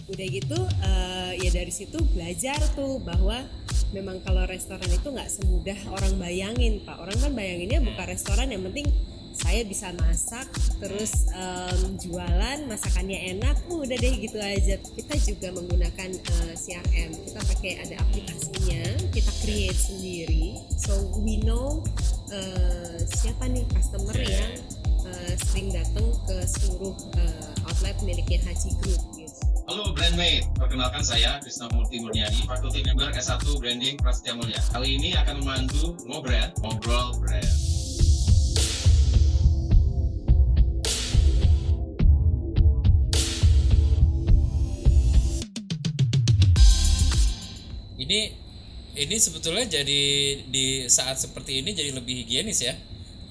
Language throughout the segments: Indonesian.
Udah gitu ya dari situ belajar tuh bahwa memang kalau restoran itu nggak semudah orang bayangin Pak. Orang kan bayanginnya buka restoran yang penting saya bisa masak terus jualan masakannya enak udah deh gitu aja. Kita juga menggunakan CRM, kita pakai ada aplikasinya, kita create sendiri, so we know siapa nih customer yang sering datang ke seluruh outlet miliknya Haji Group gitu. Halo Brandmate, perkenalkan saya Krisna Murti Murniadi, Fakulti Member S1 Branding Prasetya Mulia. Kali ini akan membantu Ngobrol Brand. Ini sebetulnya jadi di saat seperti ini jadi lebih higienis ya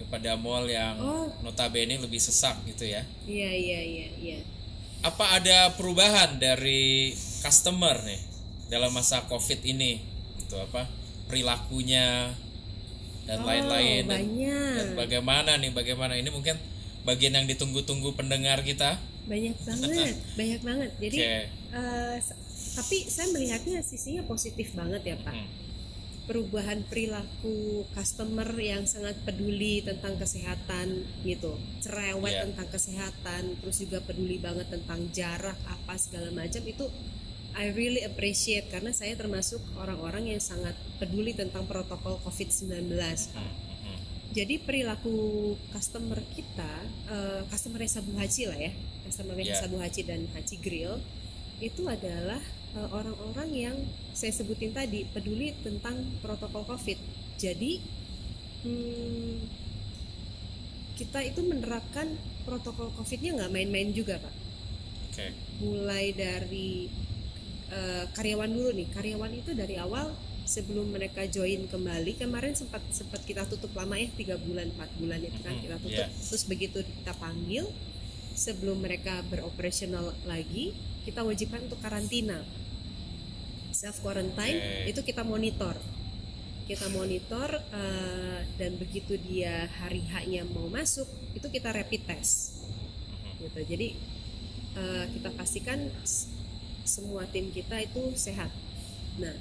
daripada mall yang notabene lebih sesak gitu ya. Iya. Apa ada perubahan dari customer nih dalam masa Covid ini? Gitu apa? Perilakunya dan lain-lain. Dan bagaimana ini mungkin bagian yang ditunggu-tunggu pendengar kita. Banyak banget. Jadi tapi saya melihatnya sisinya positif banget ya Pak. Perubahan perilaku customer yang sangat peduli tentang kesehatan gitu, cerewet tentang kesehatan, terus juga peduli banget tentang jarak apa segala macam itu I really appreciate karena saya termasuk orang-orang yang sangat peduli tentang protokol COVID-19. Jadi perilaku customer kita, customer Sabu Haji lah ya, customer Sabu Haji dan Haji Grill itu adalah orang-orang yang saya sebutin tadi peduli tentang protokol COVID. Jadi kita itu menerapkan protokol COVID-nya nggak main-main juga Pak. Mulai dari karyawan dulu nih. Karyawan itu dari awal sebelum mereka join kembali kemarin sempat kita tutup lama ya 3 bulan 4 bulan ya kan kita tutup. Terus begitu kita panggil sebelum mereka beroperasional lagi kita wajibkan untuk karantina. Self quarantine itu kita monitor dan begitu dia hari H-nya mau masuk itu kita rapid test gitu. Jadi kita pastikan semua tim kita itu sehat. Nah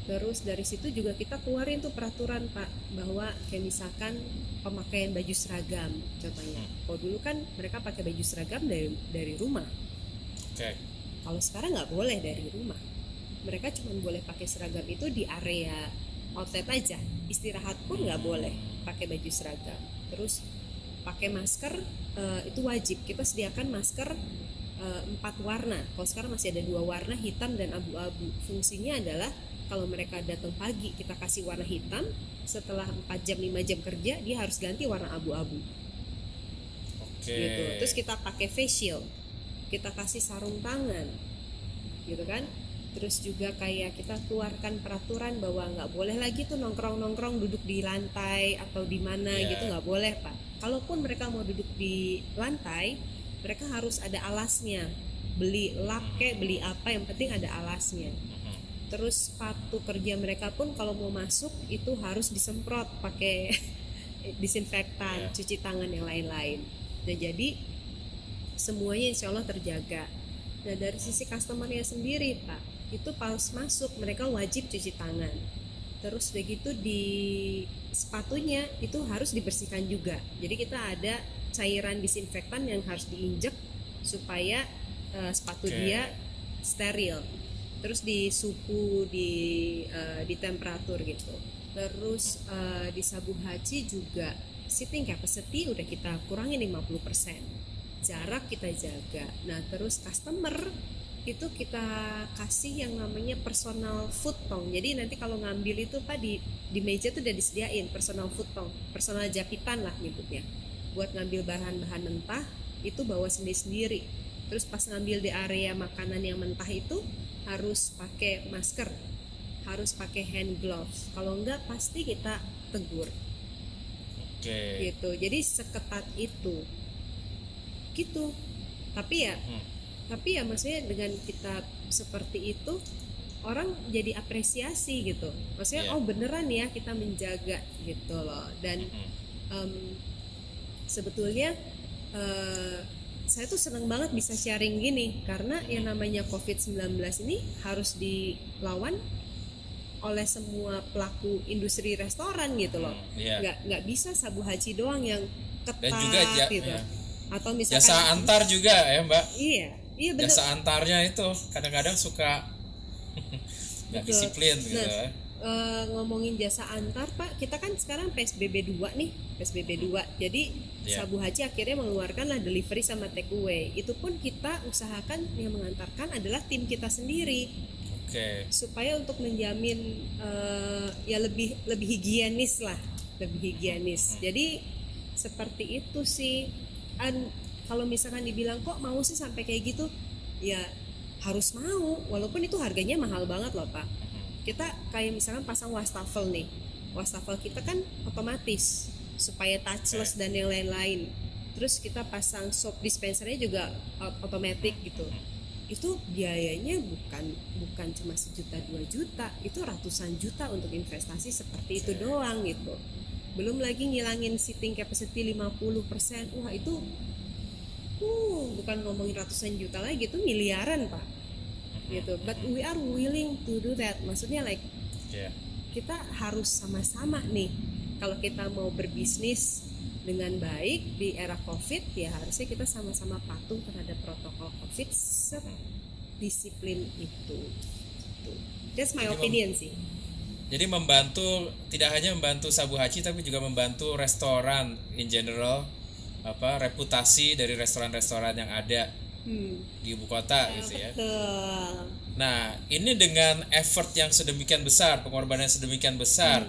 terus dari situ juga kita keluarin tuh peraturan Pak bahwa kayak misalkan pemakaian baju seragam contohnya. Kalau dulu kan mereka pakai baju seragam dari rumah. Kalau sekarang nggak boleh dari rumah. Mereka cuma boleh pakai seragam itu di area outlet aja. Istirahat pun nggak boleh pakai baju seragam. Terus pakai masker itu wajib. Kita sediakan masker 4 warna. Kalau sekarang masih ada 2 warna, hitam dan abu-abu. Fungsinya adalah kalau mereka datang pagi kita kasih warna hitam, setelah 4 jam 5 jam kerja dia harus ganti warna abu-abu. Gitu. Terus kita pakai face shield. Kita kasih sarung tangan. Gitu kan? Terus juga kayak kita keluarkan peraturan bahwa nggak boleh lagi tuh nongkrong duduk di lantai atau di mana gitu, nggak boleh Pak. Kalaupun mereka mau duduk di lantai, mereka harus ada alasnya. Beli lap kayak beli apa, yang penting ada alasnya. Terus sepatu kerja mereka pun kalau mau masuk itu harus disemprot pakai disinfektan, cuci tangan yang lain-lain. Nah jadi semuanya insya Allah terjaga. Nah dari sisi customernya sendiri Pak, itu pas masuk mereka wajib cuci tangan. Terus begitu di sepatunya itu harus dibersihkan juga. Jadi kita ada cairan disinfektan yang harus diinjek supaya sepatu dia steril. Terus di suhu di temperatur gitu. Terus di Sabu Haji juga seating capacity udah kita kurangin 50%. Jarak kita jaga. Nah terus customer itu kita kasih yang namanya personal food tong. Jadi nanti kalau ngambil itu Pak di meja tuh udah disediain personal food tong, personal japitan lah nyebutnya. Buat ngambil bahan-bahan mentah itu bawa sendiri-sendiri. Terus pas ngambil di area makanan yang mentah itu harus pakai masker, harus pakai hand gloves. Kalau enggak pasti kita tegur. Gitu. Jadi seketat itu. Gitu. Tapi ya maksudnya dengan kita seperti itu orang jadi apresiasi gitu. Maksudnya beneran ya kita menjaga gitu loh. Dan sebetulnya saya tuh seneng banget bisa sharing gini karena yang namanya COVID-19 ini harus dilawan oleh semua pelaku industri restoran gitu loh. Iya. Nggak bisa Sabu Haji doang yang ketat Dan juga gitu. ya, Atau misalkan jasa antar juga ya Mbak. Iya betul. Jasa antarnya itu kadang-kadang suka nggak Betul. disiplin gitu. Nah, ngomongin jasa antar Pak, kita kan sekarang PSBB 2 nih, PSBB 2. Jadi Iya. Sabu Haji akhirnya mengeluarkan lah delivery sama take away. Itu pun kita usahakan yang mengantarkan adalah tim kita sendiri Oke. supaya untuk menjamin ya lebih higienis lah, lebih higienis. Jadi seperti itu sih. Kalau misalkan dibilang kok mau sih sampai kayak gitu, ya harus mau, walaupun itu harganya mahal banget loh Pak. Kita kayak misalkan pasang wastafel nih, wastafel kita kan otomatis supaya touchless dan yang lain-lain. Terus kita pasang soap dispensernya juga otomatis gitu. Itu biayanya bukan cuma 1 juta 2 juta, itu ratusan juta untuk investasi seperti itu doang gitu. Belum lagi ngilangin seating capacity 50%. Wah itu bukan ngomongin ratusan juta lagi, itu miliaran Pak gitu. But we are willing to do that. Maksudnya like kita harus sama-sama nih, kalau kita mau berbisnis dengan baik di era COVID, ya harusnya kita sama-sama patuh terhadap protokol COVID sedisiplin itu. That's my opinion sih. Jadi membantu, tidak hanya membantu Sabu Haji tapi juga membantu restoran in general, reputasi dari restoran-restoran yang ada di ibu kota gitu ya. Betul. Nah, ini dengan effort yang sedemikian besar, pengorbanan yang sedemikian besar,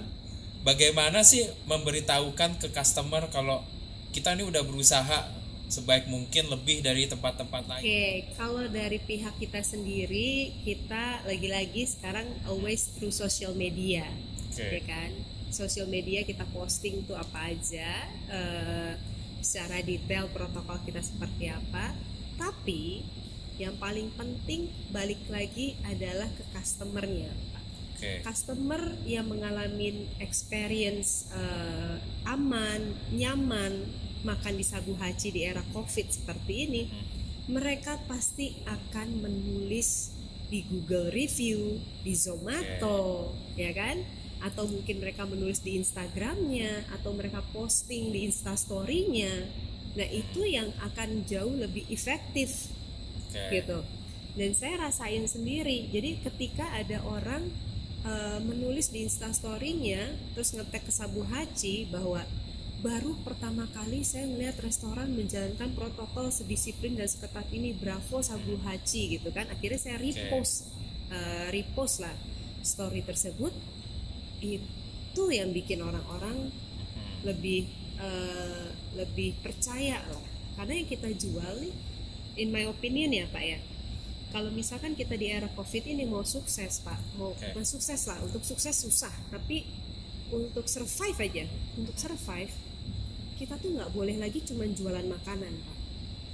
bagaimana sih memberitahukan ke customer kalau kita ini udah berusaha sebaik mungkin lebih dari tempat-tempat lain? Oke, kalau dari pihak kita sendiri, kita lagi-lagi sekarang always through social media, ya kan? Social media kita posting tuh apa aja, secara detail protokol kita seperti apa. Tapi yang paling penting balik lagi adalah ke customernya, Pak. Customer yang mengalami experience aman, nyaman makan di Sabu Haji di era COVID seperti ini, mereka pasti akan menulis di Google Review, di Zomato, ya kan? Atau mungkin mereka menulis di Instagramnya, atau mereka posting di Instastory-nya. Nah itu yang akan jauh lebih efektif gitu. Dan saya rasain sendiri. Jadi ketika ada orang menulis di Instastory-nya terus nge-tag ke Sabu Haji bahwa baru pertama kali saya melihat restoran menjalankan protokol sedisiplin dan seketat ini, bravo Sabu Haji gitu kan. Akhirnya saya repost lah story tersebut. Itu yang bikin orang-orang lebih percaya lah, karena yang kita jual nih, in my opinion ya Pak ya, kalau misalkan kita di era COVID ini mau sukses Pak, bukan sukses lah, untuk sukses susah, tapi untuk survive aja, kita tuh nggak boleh lagi cuma jualan makanan Pak,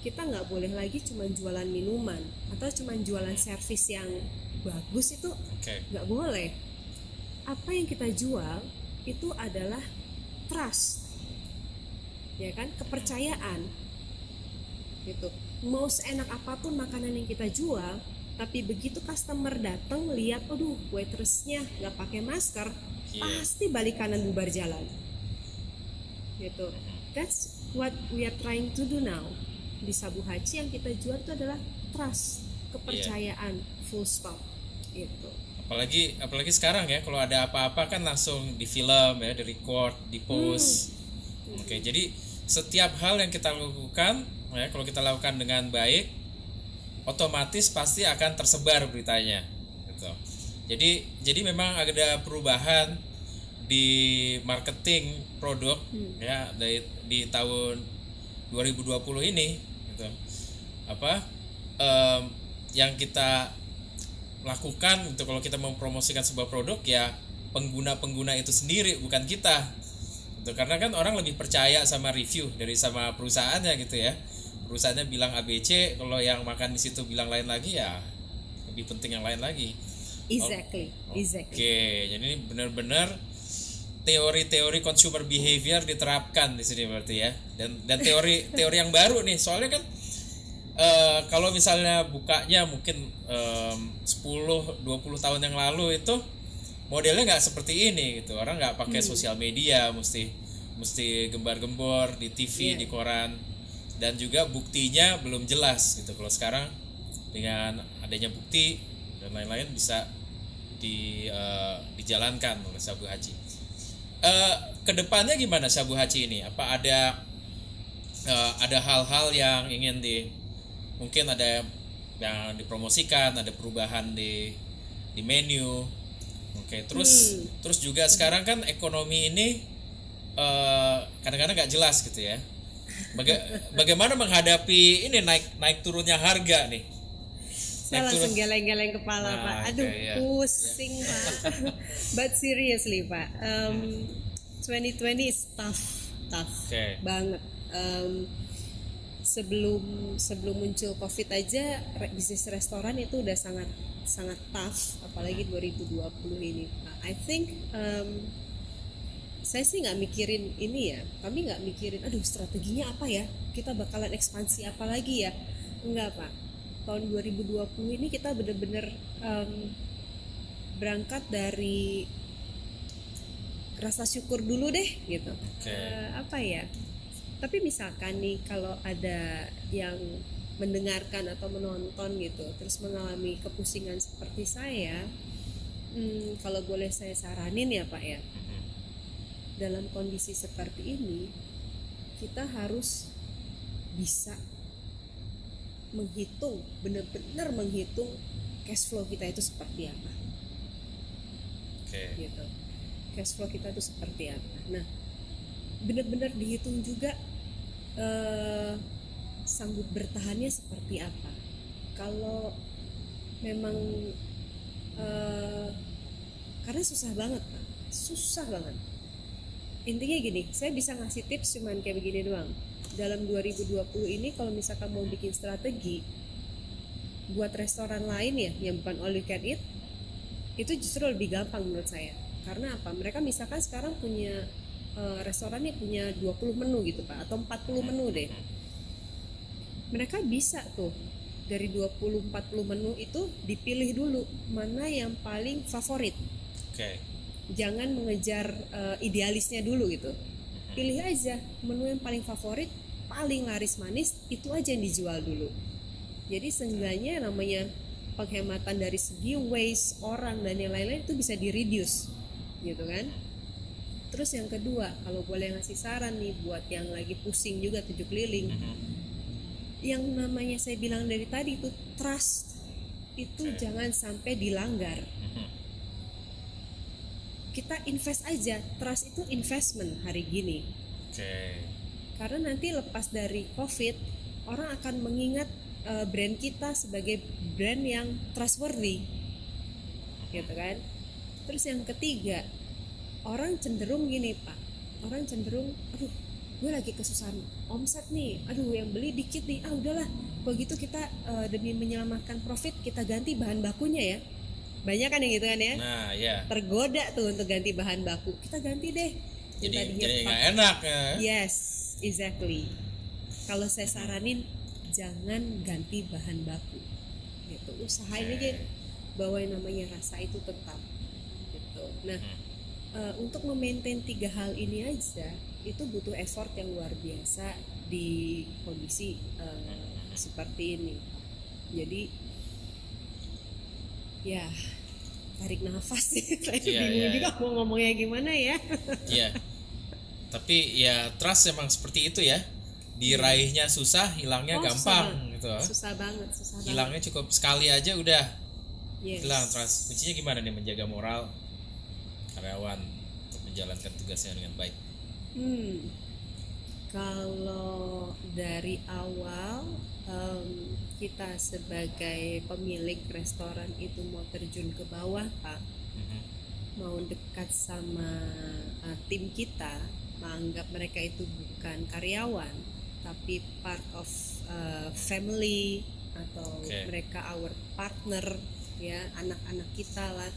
kita nggak boleh lagi cuma jualan minuman atau cuma jualan servis yang bagus, itu nggak boleh. Apa yang kita jual itu adalah trust, ya kan, kepercayaan gitu. Mau seenak apapun makanan yang kita jual, tapi begitu customer datang lihat, aduh waitressnya nggak pakai masker, pasti balik kanan bubar jalan gitu. That's what we are trying to do now di Sabu Haji. Yang kita jual itu adalah trust, kepercayaan, full stop gitu. Apalagi sekarang ya, kalau ada apa-apa kan langsung di film ya, di record, di post. Jadi setiap hal yang kita lakukan ya, kalau kita lakukan dengan baik, otomatis pasti akan tersebar beritanya gitu. Jadi memang ada perubahan di marketing produk ya di tahun 2020 ini gitu. Yang kita lakukan itu, kalau kita mempromosikan sebuah produk ya pengguna itu sendiri, bukan kita gitu. Karena kan orang lebih percaya sama review dari sama perusahaannya gitu ya. Perusahaannya bilang ABC, kalau yang makan di situ bilang lain lagi, ya lebih penting yang lain lagi. Exactly. Oke, jadi ini benar-benar teori-teori consumer behavior diterapkan di sini berarti ya. Dan teori yang baru nih, soalnya kan Kalau misalnya bukanya mungkin 10-20 tahun yang lalu itu modelnya nggak seperti ini gitu. Orang nggak pakai sosial media, mesti gembar-gembor di TV, di koran, dan juga buktinya belum jelas gitu. Kalau sekarang dengan adanya bukti dan lain-lain bisa dijalankan oleh Syabu Haji. Kedepannya gimana Syabu Haji ini? Apa ada hal-hal yang ingin mungkin ada yang dipromosikan, ada perubahan di menu. Oke, terus juga sekarang kan ekonomi ini kadang-kadang nggak jelas gitu ya. Bagaimana menghadapi ini naik turunnya harga nih? Saya langsung geleng-geleng kepala, Pak. Aduh, pusing, Pak. But seriously, Pak, 2020 is tough banget. Sebelum muncul COVID aja bisnis restoran itu udah sangat tough, apalagi 2020 ini. I think saya sih nggak mikirin ini ya, kami nggak mikirin aduh strateginya apa ya, kita bakalan ekspansi apa lagi ya, enggak Pak. Tahun 2020 ini kita bener-bener berangkat dari rasa syukur dulu deh gitu. Apa ya, tapi misalkan nih kalau ada yang mendengarkan atau menonton gitu terus mengalami kepusingan seperti saya, kalau boleh saya saranin ya Pak ya, dalam kondisi seperti ini kita harus bisa menghitung, benar-benar menghitung cash flow kita itu seperti apa. Gitu. Cash flow kita itu seperti apa. Nah, benar-benar dihitung juga sanggup bertahannya seperti apa. Kalau memang karena susah banget Pak, susah banget. Intinya gini, saya bisa ngasih tips cuman kayak begini doang. Dalam 2020 ini kalau misalkan mau bikin strategi buat restoran lain ya yang bukan all you can eat, itu justru lebih gampang menurut saya. Karena apa? Mereka misalkan sekarang punya restorannya punya 20 menu gitu Pak, atau 40 menu deh. Mereka bisa tuh dari 20-40 menu itu dipilih dulu mana yang paling favorit. Jangan mengejar idealisnya dulu gitu. Pilih aja menu yang paling favorit, paling laris manis, itu aja yang dijual dulu. Jadi seenggaknya namanya penghematan dari segi waste orang dan yang lain-lain itu bisa di-reduce gitu kan. Terus yang kedua, kalau boleh ngasih saran nih buat yang lagi pusing juga 7 keliling, yang namanya saya bilang dari tadi itu trust itu jangan sampai dilanggar. Kita invest aja, trust itu investment hari gini. Karena nanti lepas dari COVID, orang akan mengingat brand kita sebagai brand yang trustworthy, gitu kan. Terus yang ketiga, orang cenderung gini Pak, orang cenderung, aduh, gue lagi kesusahan omset nih, aduh yang beli dikit nih, udahlah, kalau gitu kita demi menyelamatkan profit kita ganti bahan bakunya ya. Banyak kan yang gitu kan ya. Nah, ya. Tergoda tuh untuk ganti bahan baku. Kita ganti deh. Jadi nggak enak ya. Yes, exactly. Kalau saya saranin jangan ganti bahan baku. Gitu. Usahain aja bahwa yang namanya rasa itu tetap. Gitu. Nah, untuk memaintain 3 hal ini aja itu butuh effort yang luar biasa di kondisi seperti ini. Jadi ya tarik nafas sih. Saya bingung juga mau ngomongnya gimana ya. Iya. Tapi ya trust emang seperti itu ya. Diraihnya susah, hilangnya gampang gitu. Susah banget. Hilangnya cukup sekali aja udah hilang trust. Kuncinya gimana nih menjaga moral karyawan untuk menjalankan tugasnya dengan baik? Kalau dari awal kita sebagai pemilik restoran itu mau terjun ke bawah Pak, mau dekat sama tim kita, menganggap mereka itu bukan karyawan tapi part of family atau mereka our partner ya, anak-anak kita lah,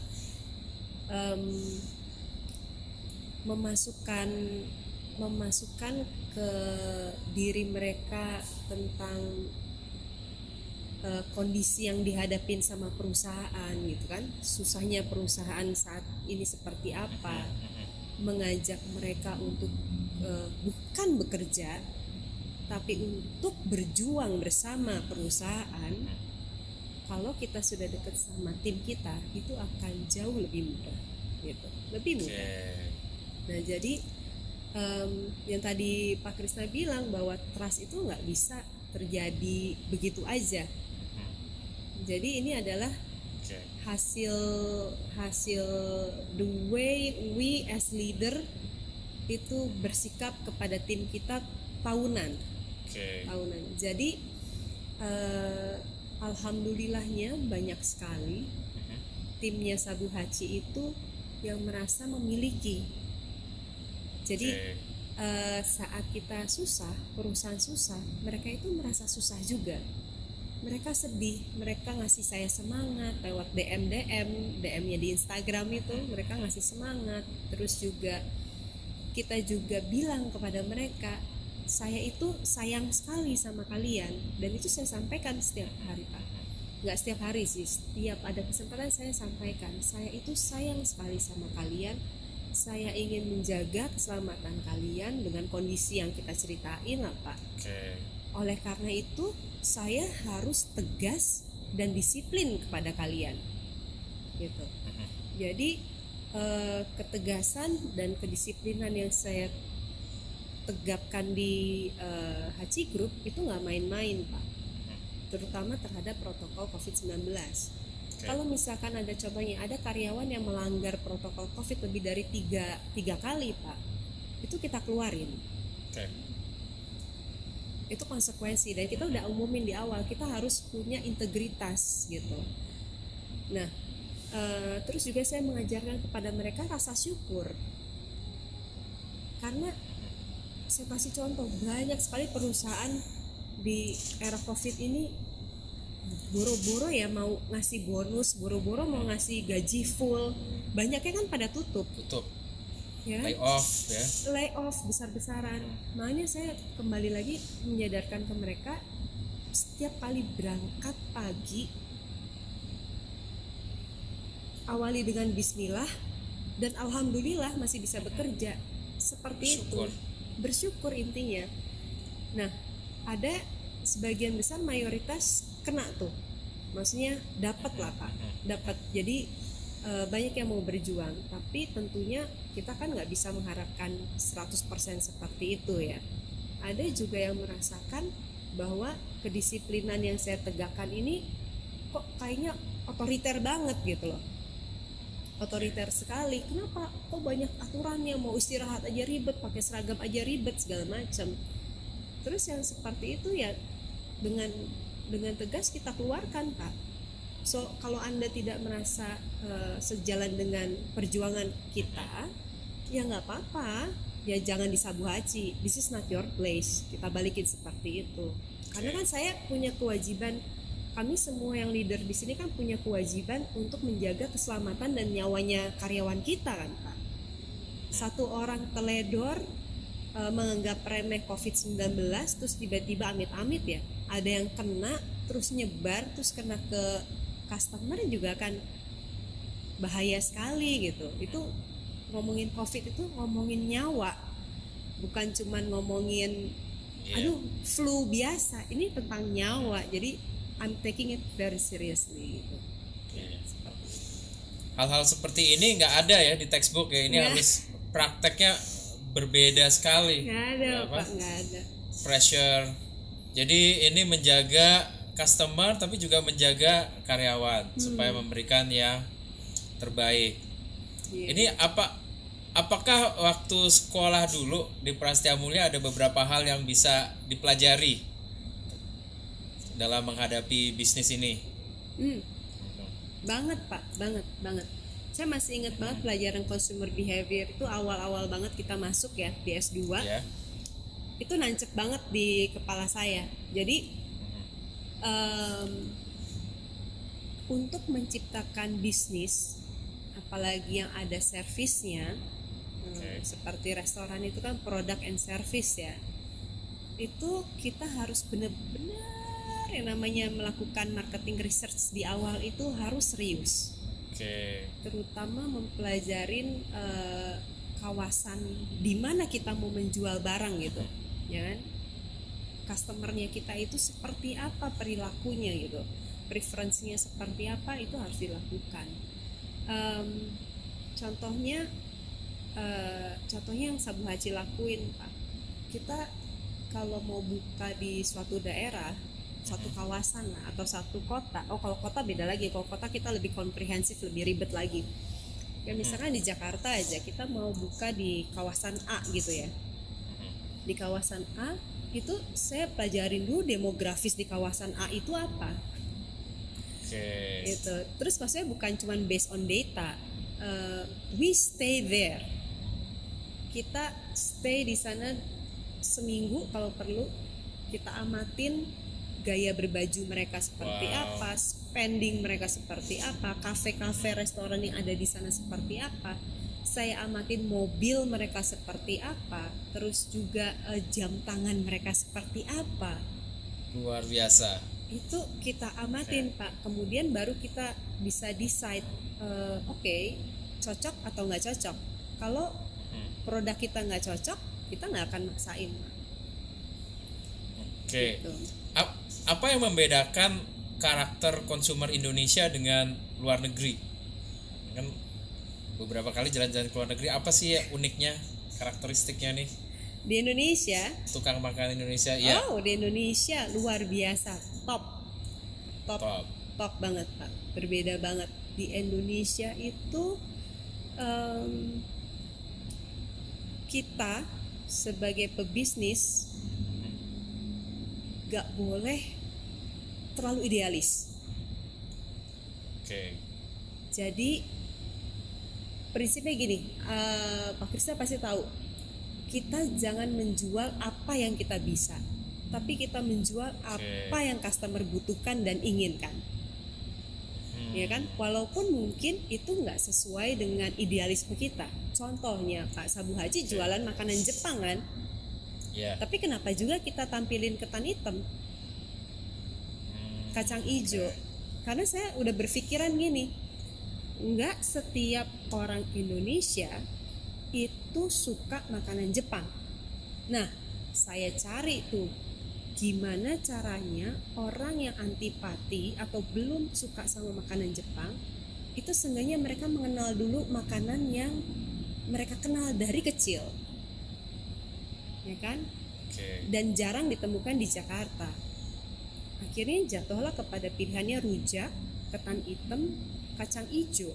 memasukkan ke diri mereka tentang kondisi yang dihadapin sama perusahaan gitu kan, susahnya perusahaan saat ini seperti apa, mengajak mereka untuk bukan bekerja tapi untuk berjuang bersama perusahaan. Kalau kita sudah dekat sama tim kita, itu akan jauh lebih mudah gitu, lebih mudah. Nah jadi yang tadi Pak Krisna bilang bahwa trust itu nggak bisa terjadi begitu aja. Jadi ini adalah hasil the way we as leader itu bersikap kepada tim kita tahunan. Jadi alhamdulillahnya banyak sekali timnya Sabu Hachi itu yang merasa memiliki. Jadi saat kita susah, perusahaan susah, mereka itu merasa susah juga. Mereka sedih, mereka ngasih saya semangat lewat DM-nya di Instagram itu, mereka ngasih semangat. Terus juga kita juga bilang kepada mereka, saya itu sayang sekali sama kalian, dan itu saya sampaikan setiap hari Pak. Nggak setiap hari sih, setiap ada kesempatan saya sampaikan, saya itu sayang sekali sama kalian, saya ingin menjaga keselamatan kalian dengan kondisi yang kita ceritain lah Pak. Oleh karena itu saya harus tegas dan disiplin kepada kalian gitu. Jadi ketegasan dan kedisiplinan yang saya tegapkan di Hachi Group itu nggak main-main Pak, terutama terhadap protokol COVID-19. Kalau misalkan ada contohnya ada karyawan yang melanggar protokol COVID lebih dari tiga kali Pak, itu kita keluarin. Itu konsekuensi, dan kita udah umumin di awal, kita harus punya integritas gitu. Nah terus juga saya mengajarkan kepada mereka rasa syukur, karena saya kasih contoh, banyak sekali perusahaan di era COVID ini boro-boro ya mau ngasih bonus, boro-boro mau ngasih gaji full, banyaknya kan pada tutup ya, lay off besar-besaran. Makanya saya kembali lagi menyadarkan ke mereka, setiap kali berangkat pagi awali dengan bismillah dan alhamdulillah masih bisa bekerja, seperti itu. Bersyukur intinya. Nah ada sebagian besar mayoritas kena tuh, maksudnya dapat lah Pak, dapat. Jadi banyak yang mau berjuang, tapi tentunya kita kan nggak bisa mengharapkan 100% seperti itu ya. Ada juga yang merasakan bahwa kedisiplinan yang saya tegakkan ini kok kayaknya otoriter banget gitu loh, otoriter sekali. Kenapa? Kok banyak aturannya, mau istirahat aja ribet, pakai seragam aja ribet, segala macam. Terus yang seperti itu ya dengan tegas kita keluarkan Pak. So kalau Anda tidak merasa sejalan dengan perjuangan kita, ya nggak apa-apa, ya jangan di Sabu Hachi, this is not your place. Kita balikin seperti itu. Karena kan saya punya kewajiban, kami semua yang leader di sini kan punya kewajiban untuk menjaga keselamatan dan nyawanya karyawan kita kan Pak. Satu orang teledor menganggap remeh COVID-19, terus tiba-tiba amit-amit ya, ada yang kena terus nyebar, terus kena ke customer juga kan bahaya sekali gitu. Itu ngomongin COVID itu ngomongin nyawa, bukan cuman ngomongin aduh flu biasa, ini tentang nyawa. Jadi I'm taking it very seriously gitu. Hal-hal seperti ini nggak ada ya di textbook ya, ini harus prakteknya berbeda sekali. Nggak ada Pak, nggak ada. Pressure. Jadi ini menjaga customer tapi juga menjaga karyawan supaya memberikan yang terbaik. Ini apakah waktu sekolah dulu di Prastia Mulia ada beberapa hal yang bisa dipelajari dalam menghadapi bisnis ini? Banget Pak, banget. Saya masih ingat banget pelajaran consumer behavior itu awal-awal banget kita masuk ya di S2. Itu nancep banget di kepala saya. Jadi untuk menciptakan bisnis, apalagi yang ada servisnya, seperti restoran itu kan product and service ya, itu kita harus benar-benar yang namanya melakukan marketing research di awal itu harus serius. Oke. Terutama mempelajarin kawasan di mana kita mau menjual barang gitu, ya kan? Customernya kita itu seperti apa perilakunya gitu, preferensinya seperti apa, itu harus dilakukan. Contohnya yang Sabu Haji lakuin, Pak. Kita kalau mau buka di suatu daerah, suatu kawasan lah, atau satu kota. Kalau kota beda lagi. Kalau kota kita lebih komprehensif, lebih ribet lagi. Ya misalkan di Jakarta aja kita mau buka di kawasan A gitu ya. Di kawasan A itu saya pelajarin dulu demografis di kawasan A itu apa. Gitu. Terus maksudnya bukan cuma based on data. We stay there. Kita stay di sana seminggu kalau perlu. Kita amatin gaya berbaju mereka seperti apa, spending mereka seperti apa, kafe-kafe, restoran yang ada di sana seperti apa. Saya amatin mobil mereka seperti apa, terus juga jam tangan mereka seperti apa. Luar biasa. Itu kita amatin, Pak. Kemudian baru kita bisa decide, cocok atau nggak cocok. Kalau produk kita nggak cocok, kita nggak akan maksain. Oke. Gitu. Apa yang membedakan karakter konsumer Indonesia dengan luar negeri? Kan beberapa kali jalan-jalan ke luar negeri, apa sih uniknya, karakteristiknya nih? Di Indonesia, tukang makan Indonesia, ya. Di Indonesia luar biasa, top banget, Pak. Berbeda banget. Di Indonesia itu kita sebagai pebisnis gak boleh terlalu idealis. Jadi prinsipnya gini, Pak Krista pasti tahu, kita jangan menjual apa yang kita bisa, tapi kita menjual apa yang customer butuhkan dan inginkan. Ya kan, walaupun mungkin itu nggak sesuai dengan idealisme kita. Contohnya Pak Sabu Haji jualan makanan Jepang kan, tapi kenapa juga kita tampilin ketan hitam, kacang hijau? Karena saya udah berpikiran gini, nggak setiap orang Indonesia itu suka makanan Jepang. Nah, saya cari tuh gimana caranya orang yang antipati atau belum suka sama makanan Jepang itu seenggaknya mereka mengenal dulu makanan yang mereka kenal dari kecil, ya kan? Dan jarang ditemukan di Jakarta. Akhirnya jatuhlah kepada pilihannya rujak, ketan hitam, kacang hijau,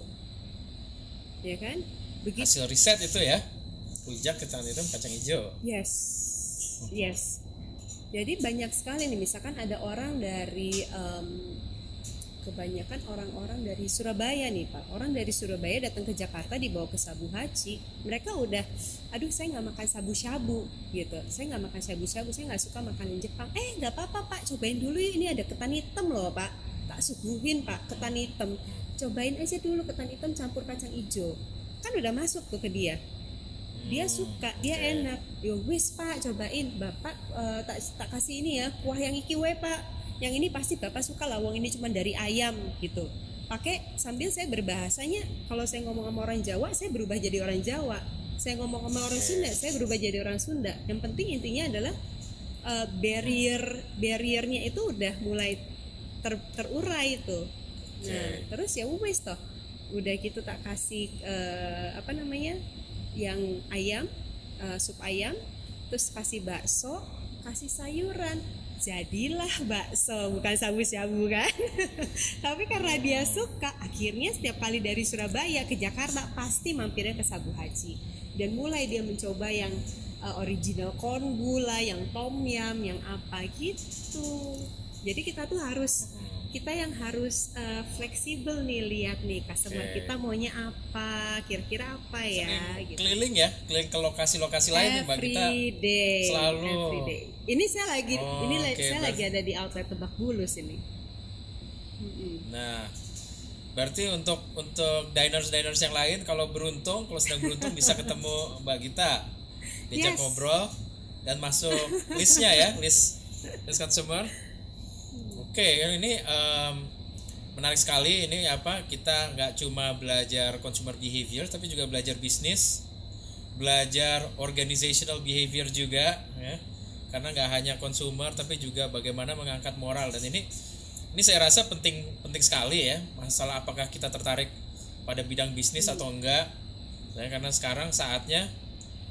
ya kan? Begitu. Hasil riset itu ya, rujak, ketan hitam, kacang hijau. Yes. Jadi banyak sekali nih, misalkan ada orang dari kebanyakan orang-orang dari Surabaya nih Pak. Orang dari Surabaya datang ke Jakarta dibawa ke Sabu Haji. Mereka udah, aduh saya nggak makan shabu-shabu gitu. Saya nggak makan shabu-shabu, saya nggak suka makanan Jepang. Nggak apa-apa Pak, cobain dulu ini ada ketan hitam loh Pak. Tak suguhin Pak, ketan hitam. Cobain aja dulu ketan hitam campur kacang hijau. Kan udah masuk tuh ke dia. Dia suka, dia enak. Yo wis Pak, cobain. Bapak tak kasih ini ya, kuah yang iki we Pak. Yang ini pasti Bapak suka lah, wong ini cuma dari ayam gitu. Pakai sambil saya berbahasanya, kalau saya ngomong sama orang Jawa, saya berubah jadi orang Jawa. Saya ngomong sama orang Sunda, saya berubah jadi orang Sunda. Yang penting intinya adalah barriernya itu udah mulai terurai tuh. Nah, terus ya wis toh. Udah gitu tak kasih yang ayam, sup ayam, terus kasih bakso, kasih sayuran, jadilah bakso, bukan shabu-shabu kan. Tapi karena dia suka, akhirnya setiap kali dari Surabaya ke Jakarta pasti mampirnya ke Sabu Haji, dan mulai dia mencoba yang original corn gula, yang tom yum, yang apa gitu. Jadi kita tuh harus fleksibel nih, lihat nih customer kita maunya apa, kira-kira apa ya gitu. Keliling ke lokasi-lokasi lain Mbak Gita. Selalu. Everyday. Ini saya lagi ada di outlet Lebak Bulus ini. Nah, berarti untuk diners yang lain kalau sedang beruntung bisa ketemu Mbak Gita, diajak ngobrol dan masuk listnya ya, list consumer. Oke, ini menarik sekali. Ini apa? Kita nggak cuma belajar consumer behavior, tapi juga belajar bisnis, belajar organizational behavior juga, ya. Karena nggak hanya consumer, tapi juga bagaimana mengangkat moral. Dan ini saya rasa penting sekali ya. Masalah apakah kita tertarik pada bidang bisnis atau enggak. Ya, karena sekarang saatnya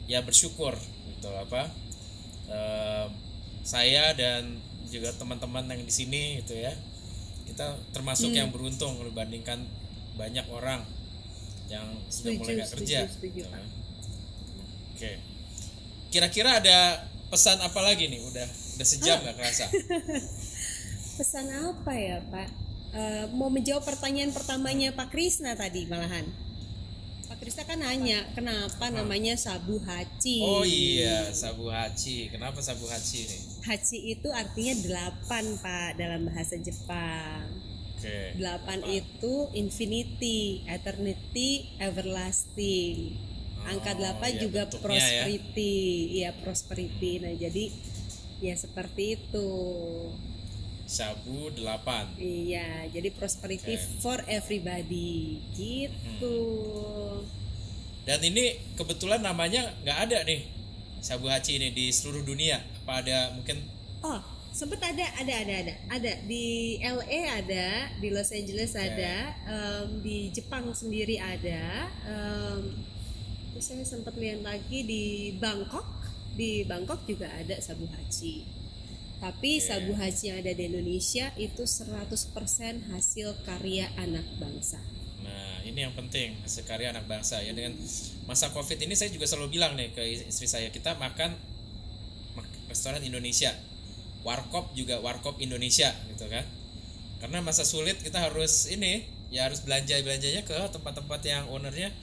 ya bersyukur, gitu apa? Saya dan juga teman-teman yang di sini gitu ya, kita termasuk yang beruntung dibandingkan banyak orang yang sudah mulai nggak kerja. Setuju. Oke, kira-kira ada pesan apa lagi nih? Udah sejam nggak kerasa. Pesan apa ya Pak? Mau menjawab pertanyaan pertamanya Pak Krisna tadi malahan. Pak Krisna kan nanya kenapa namanya Sabu Hachi. Oh iya, Sabu Hachi. Kenapa Sabu Hachi nih? Hachi itu artinya 8 Pak dalam bahasa Jepang. Oke. 8 itu infinity, eternity, everlasting. Angka 8 iya, juga bentuknya prosperity. Iya, prosperity. Nah, jadi ya seperti itu. Sabu 8. Iya, jadi prosperity Oke. for everybody gitu. Dan ini kebetulan namanya nggak ada nih, Sabu Hachi ini di seluruh dunia. Apa ada mungkin? Oh, sempet ada di LA ada, di Los Angeles ada, di Jepang sendiri ada. Terus saya sempat lihat lagi di Bangkok juga ada Sabu Hachi. Tapi Sabu Hachi yang ada di Indonesia itu 100% hasil karya anak bangsa. Nah, ini yang penting, hasil karya anak bangsa ya. Dengan masa Covid ini saya juga selalu bilang nih ke istri saya, kita makan restoran Indonesia. Warkop juga warkop Indonesia gitu kan. Karena masa sulit kita harus harus belanjanya ke tempat-tempat yang ownernya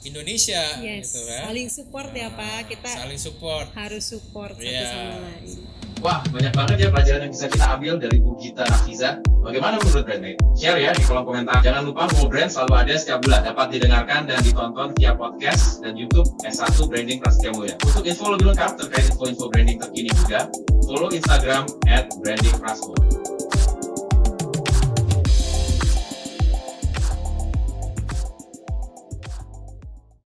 Indonesia gitu kan. Saling support ya Pak, kita saling support. harus support satu sama lain. Wah, banyak banget ya pelajaran yang bisa kita ambil dari Bu Gita Nafiza. Bagaimana menurut Brandmate? Share ya di kolom komentar. Jangan lupa Mo Brand selalu ada setiap bulan. Dapat didengarkan dan ditonton via podcast dan YouTube S1 Branding Prasetya Mulia. Untuk info lebih lengkap terkait info-info branding terkini juga, follow Instagram @brandingprasmo.